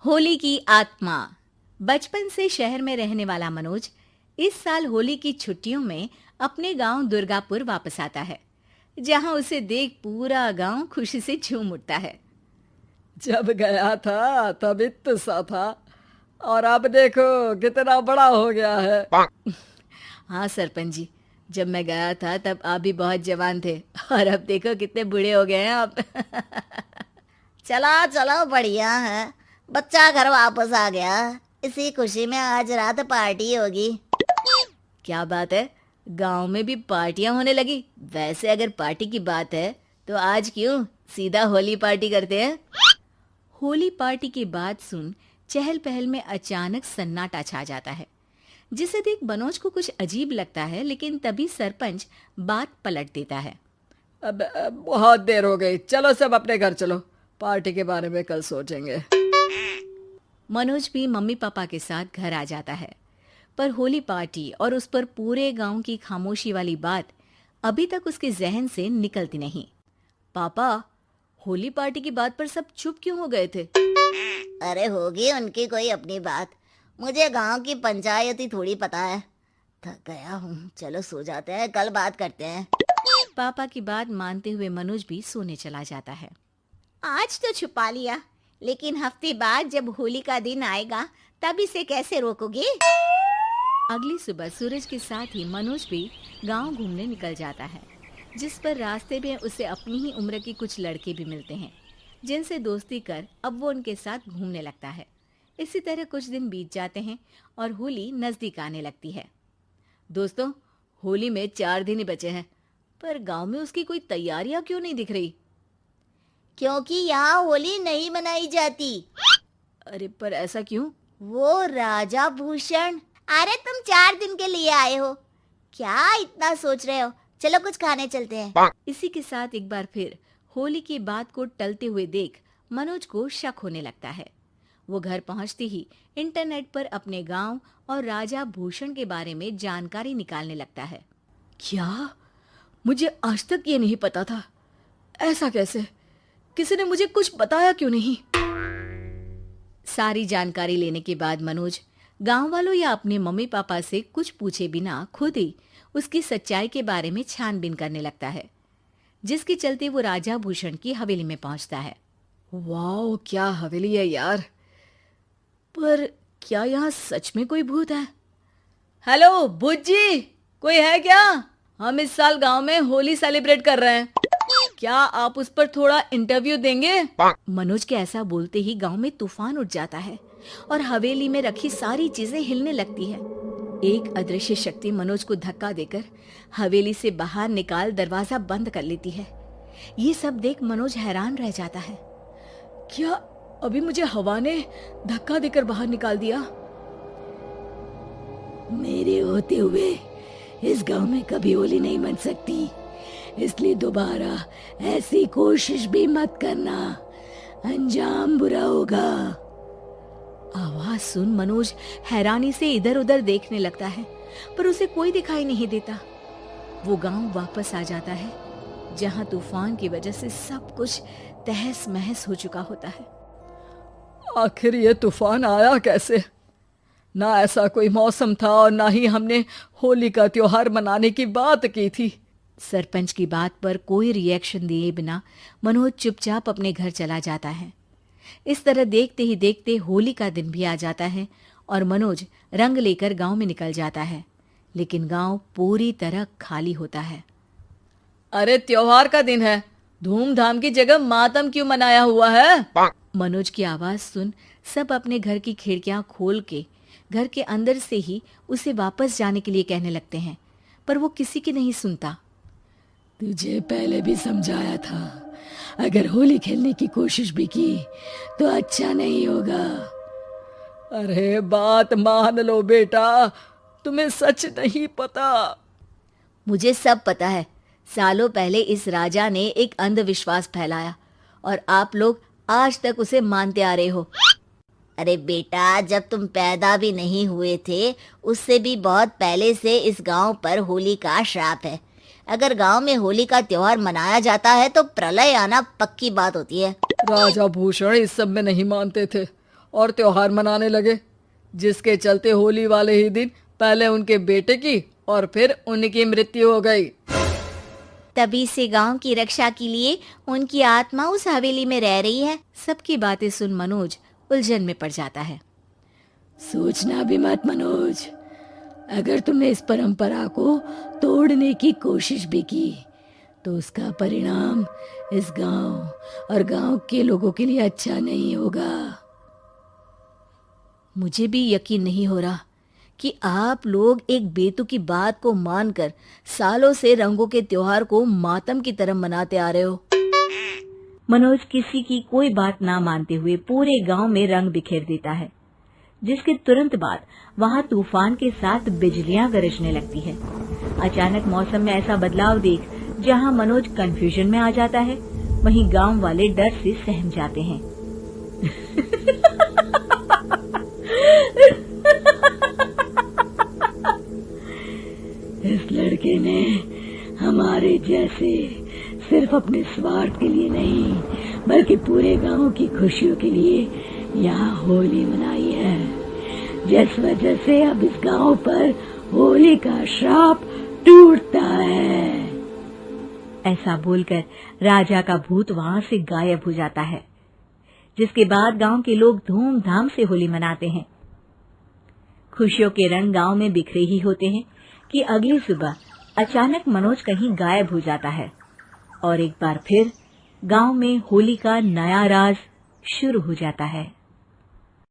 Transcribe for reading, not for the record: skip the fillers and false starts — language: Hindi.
होली की आत्मा। बचपन से शहर में रहने वाला मनोज इस साल होली की छुट्टियों में अपने गांव दुर्गापुर वापस आता है, जहां उसे देख पूरा गांव खुशी से झूम उठता है। जब गया था तब इतना सा था और अब देखो कितना बड़ा हो गया है। हाँ सरपंच जी, जब मैं गया था तब आप भी बहुत जवान थे और अब देखो कितने बूढ़े हो गए हैं आप। चलो चलो बढ़िया है। बच्चा घर वापस आ गया। इसी खुशी में आज रात पार्टी होगी। क्या बात है, गांव में भी पार्टियां होने लगी। वैसे अगर पार्टी की बात है तो आज क्यों सीधा होली पार्टी करते हैं। होली पार्टी की बात सुन चहल पहल में अचानक सन्नाटा छा जाता है, जिसे देख मनोज को कुछ अजीब लगता है, लेकिन तभी सरपंच बात पलट देता है। अब बहुत देर हो गई, चलो सब अपने घर चलो, पार्टी के बारे में कल सोचेंगे। मनोज भी मम्मी पापा के साथ घर आ जाता है, पर होली पार्टी और उस पर पूरे गांव की खामोशी वाली बात अभी तक उसके जहन से निकलती नहीं। पापा, होली पार्टी की बात पर सब चुप क्यों हो गए थे? अरे होगी उनकी कोई अपनी बात। मुझे गांव की पंचायत ही थोड़ी पता है। थक गया हूँ, चलो सो जाते हैं, कल बात करते हैं। पापा की बात मानते हुए मनोज भी सोने चला जाता है। आज तो छुपा लिया, लेकिन हफ्ते बाद जब होली का दिन आएगा तब इसे कैसे रोकोगे? अगली सुबह सूरज के साथ ही मनोज भी गांव घूमने निकल जाता है, जिस पर रास्ते में उसे अपनी ही उम्र के कुछ लड़के भी मिलते हैं, जिनसे दोस्ती कर अब वो उनके साथ घूमने लगता है। इसी तरह कुछ दिन बीत जाते हैं और होली नजदीक आने लगती है। दोस्तों, होली में 4 दिन ही बचे हैं, पर गांव में उसकी कोई तैयारियां क्यों नहीं दिख रही? क्योंकि यहाँ होली नहीं मनाई जाती। अरे पर ऐसा क्यों? वो राजा भूषण। अरे तुम 4 दिन के लिए आए हो, क्या इतना सोच रहे हो? चलो कुछ खाने चलते हैं। इसी के साथ एक बार फिर होली की बात को टलते हुए देख मनोज को शक होने लगता है। वो घर पहुंचते ही इंटरनेट पर अपने गांव और राजा भूषण के बारे में जानकारी निकालने लगता है। क्या? मुझे आज तक ये नहीं पता था। ऐसा कैसे? किसी ने मुझे कुछ बताया क्यों नहीं? सारी जानकारी लेने के बाद मनोज गांव वालों या अपने मम्मी पापा से कुछ पूछे बिना खुद ही उसकी सच्चाई के बारे में छानबीन करने लगता है, जिसके चलते वो राजा भूषण की हवेली में पहुंचता है। वाह, क्या हवेली है यार। पर क्या यहाँ सच में कोई भूत है? हेलो भूत जी, कोई है क्या? हम इस साल गांव में होली सेलिब्रेट कर रहे हैं, क्या आप उस पर थोड़ा इंटरव्यू देंगे? मनोज के ऐसा बोलते ही गांव में तूफान उठ जाता है और हवेली में रखी सारी चीजें हिलने लगती है। एक अदृश्य शक्ति मनोज को धक्का देकर हवेली से बाहर निकाल दरवाजा बंद कर लेती है। ये सब देख मनोज हैरान रह जाता है। क्या अभी मुझे हवा ने धक्का देकर बाहर निकाल दिया? मेरे होते हुए इस गांव में कभी होली नहीं मन सकती, इसलिए दोबारा ऐसी कोशिश भी मत करना, अंजाम बुरा होगा। आवाज सुन मनोज हैरानी से इधर उधर देखने लगता है, पर उसे कोई दिखाई नहीं देता। वो गांव वापस आ जाता है, जहां तूफान की वजह से सब कुछ तहस महस हो चुका होता है। आखिर ये तूफान आया कैसे? ना ऐसा कोई मौसम था और ना ही हमने होली का त्योहार मनाने की बात की थी। सरपंच की बात पर कोई रिएक्शन दिए बिना मनोज चुपचाप अपने घर चला जाता है। इस तरह देखते ही देखते होली का दिन भी आ जाता है और मनोज रंग लेकर गांव में निकल जाता है, लेकिन गांव पूरी तरह खाली होता है। अरे त्योहार का दिन है, धूमधाम की जगह मातम क्यों मनाया हुआ है? मनोज की आवाज सुन सब अपने घर की खिड़कियां खोल के घर के अंदर से ही उसे वापस जाने के लिए कहने लगते हैं, पर वो किसी की नहीं सुनता। तुझे पहले भी समझाया था, अगर होली खेलने की कोशिश भी की तो अच्छा नहीं होगा। अरे बात मान लो बेटा, तुम्हें सच नहीं पता। मुझे सब पता है। सालों पहले इस राजा ने एक अंधविश्वास फैलाया और आप लोग आज तक उसे मानते आ रहे हो। अरे बेटा, जब तुम पैदा भी नहीं हुए थे उससे भी बहुत पहले से इस गांव पर होली का श्राप है। अगर गांव में होली का त्योहार मनाया जाता है तो प्रलय आना पक्की बात होती है। राजा भूषण इस सब में नहीं मानते थे और त्योहार मनाने लगे, जिसके चलते होली वाले ही दिन पहले उनके बेटे की और फिर उनकी मृत्यु हो गई। तभी से गांव की रक्षा के लिए उनकी आत्मा उस हवेली में रह रही है। सबकी बातें सुन मनोज उलझन में पड़ जाता है। सोचना भी मत मनोज, अगर तुमने इस परंपरा को तोड़ने की कोशिश भी की तो उसका परिणाम इस गांव और गांव के लोगों के लिए अच्छा नहीं होगा। मुझे भी यकीन नहीं हो रहा कि आप लोग एक बेतुकी बात को मानकर सालों से रंगों के त्योहार को मातम की तरह मनाते आ रहे हो। मनोज किसी की कोई बात ना मानते हुए पूरे गांव में रंग बिखेर देता है, जिसके तुरंत बाद वहां तूफान के साथ बिजलियां गरजने लगती है। अचानक मौसम में ऐसा बदलाव देख जहां मनोज कंफ्यूजन में आ जाता है, वहीं गांव वाले डर से सहम जाते हैं। इस लड़के ने हमारे जैसे सिर्फ अपने स्वार्थ के लिए नहीं बल्कि पूरे गांव की खुशियों के लिए यहाँ होली मनाई है, जिस वजह से अब इस गांव पर होली का श्राप टूटता है। ऐसा बोलकर राजा का भूत वहां से गायब हो जाता है, जिसके बाद गांव के लोग धूमधाम से होली मनाते हैं। खुशियों के रंग गांव में बिखरे ही होते हैं कि अगली सुबह अचानक मनोज कहीं गायब हो जाता है और एक बार फिर गांव में होली का नया राज शुरू हो जाता है।